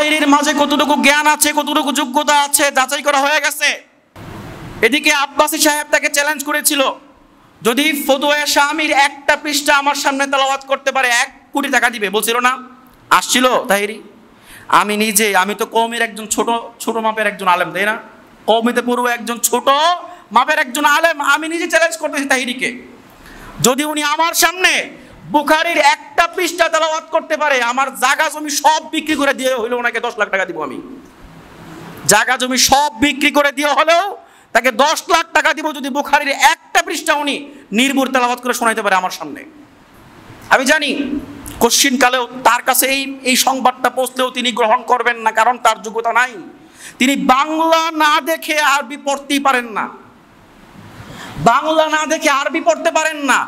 তাহিরির মাঝে কতটুকু জ্ঞান আছে, কতটুকু যোগ্যতা আছে যাচাই করা হয়ে গেছে। এদিকে আব্বাসী সাহেব তাকে চ্যালেঞ্জ করেছিল, যদি ফতুয়া শামির একটা পৃষ্ঠা আমার সামনে তেলাওয়াত করতে পারে 1 কোটি টাকা দিবে, বলছিল না? আসছিল তাহিরি। আমি তো কওমের একজন ছোট মাপের একজন আলেম, তাই না? কওমিতে পড়ুয়া একজন ছোট মাপের একজন আলেম, আমি নিজে চ্যালেঞ্জ করতেছি তাহিরিকে, যদি উনি আমার সামনে বুখারীর একটা পৃষ্ঠা তেলাওয়াত করতে পারে, আমার জায়গা জমি সব বিক্রি করে দিয়ে হইলেও ওনাকে 10 লাখ টাকা দিব। আমি জায়গা জমি সব বিক্রি করে দিয়ে হলেও তাকে 10 লাখ টাকা দিব, যদি বুখারীর একটা পৃষ্ঠা উনি নির্ভুল তেলাওয়াত করে শোনাইতে পারে আমার সামনে। আমি জানি কোশ্চিনকালেও তার কাছে এই সংবাদটা পৌঁছলেও তিনি গ্রহণ করবেন না, কারণ তার যোগ্যতা নাই। তিনি বাংলা না দেখে আরবি পড়তেই পারেন না, বাংলা না দেখে আরবি পড়তে পারেন না।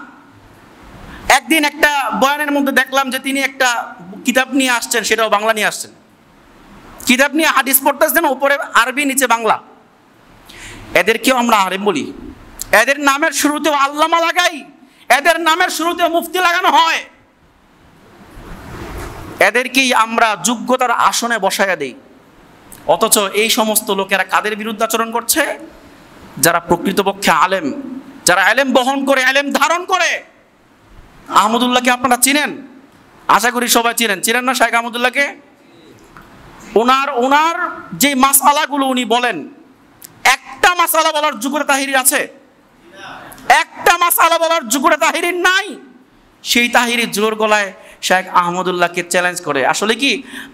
একদিন একটা বয়ানের মধ্যে দেখলাম যে তিনি একটা কিতাব নিয়ে আসছেন, সেটাও বাংলা নিয়ে আসছেন। কিতাব নিয়ে হাদিস পড়তেছেন, উপরে আরবি নিচে বাংলা। এদেরকেও আমরা আলেম বলি, এদের নামের শুরুতেও আল্লামা লাগাই, এদের নামের শুরুতেও মুফতি লাগানো হয়, এদেরকেই আমরা যোগ্যতার আসনে বসাইয়া দেই। অথচ এই সমস্ত লোকেরা কাদের বিরুদ্ধে আচরণ করছে? যারা প্রকৃতপক্ষে আলেম, যারা আলেম বহন করে, আলেম ধারণ করে। আহমদুল্লাহকে আপনারা চিনেন, আশা করি সবাই চিনেন না শাইখ আহমদুল্লাহকে? ওনার যে মাসআলাগুলো উনি বলেন, একটা মাসআলা বলার যোগ্যতা তাহিরির আছে? একটা মাসআলা বলার যোগ্যতা তাহিরির নাই। সেই তাহিরি জোর গলায় শাইখ আহমদুল্লাহকে চ্যালেঞ্জ করে। আসলে কি,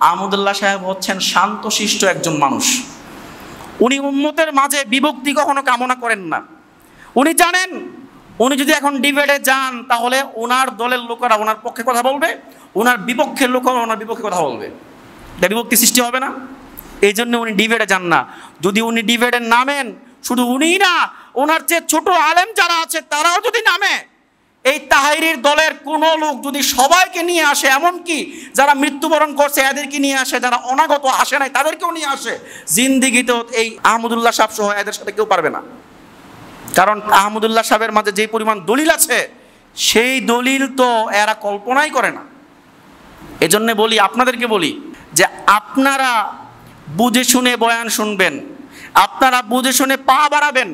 আহমদুল্লাহ সাহেব হচ্ছেন শান্তশিষ্ট একজন মানুষ। উনি উম্মতের মাঝে বিভক্তি কখনো কামনা করেন না। উনি জানেন উনি যদি এখন ডিবেটে যান, তাহলে ওনার দলের লোকেরা ওনার পক্ষে কথা বলবে, ওনার বিপক্ষের লোকেরা ওনার বিপক্ষে কথা বলবে, এটা বিভক্তি সৃষ্টি হবে না? এই জন্য উনি ডিবেটে যান না। যদি উনি ডিবেটে নামেন, শুধু উনিই না, ওনার যে ছোট আলেম যারা আছে তারাও যদি নামে, এই তাহিরির দলের কোনো লোক যদি সবাইকে নিয়ে আসে, এমনকি যারা মৃত্যুবরণ করছে এদেরকে নিয়ে আসে, যারা অনাগত আসে নাই তাদেরকেও নিয়ে আসে, জিন্দিগিতেও এই আহমদুল্লাহ সাহেব সহ এদের সাথে কেউ পারবে না। কারণ আহমদুল্লাহ সাহেবের মাঝে যে পরিমাণ দলিল আছে, সেই দলিল তো এরা কল্পনাই করে না। এজন্য বলি, আপনাদেরকে বলি যে আপনারা বুঝে শুনে বয়ান শুনবেন, আপনারা বুঝে শুনে পা বাড়াবেন।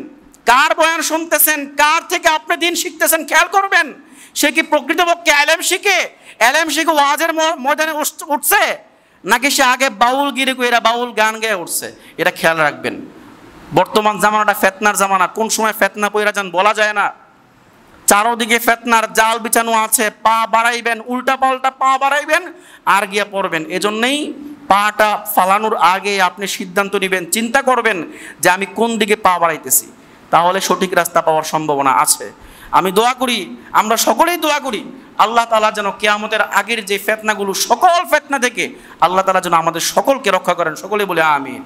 কার বয়ান শুনতেছেন, কার থেকে আপনি দিন শিখতেছেন খেয়াল করবেন। সে কি প্রকৃতপক্ষে এলেম শিখে ওয়াজের ময়দানে উঠছে, নাকি সে আগে বাউল গিরে এরা বাউল গান গেয়ে উঠছে, এটা খেয়াল রাখবেন। বর্তমান জামানাটা ফেতনার জামানা, কোন সময় ফেতনা পইরা যান বলা যায় না। চারোদিকে ফেতনার জাল বিছানো আছে, পা বাড়াইবেন, উল্টা পাল্টা পা বাড়াইবেন আর গিয়া পড়বেন। এজন্যই পাটা ফালানোর আগে আপনি সিদ্ধান্ত নেবেন, চিন্তা করবেন যে আমি কোন দিকে পা বাড়াইতেছি, তাহলে সঠিক রাস্তা পাওয়ার সম্ভাবনা আছে। আমি দোয়া করি, আমরা সকলেই দোয়া করি, আল্লাহ তাআলা যেন কিয়ামতের আগের যে ফেতনাগুলো, সকল ফেতনা থেকে আল্লাহ তাআলা যেন আমাদের সকলকে রক্ষা করেন। সকলে বলে আমিন।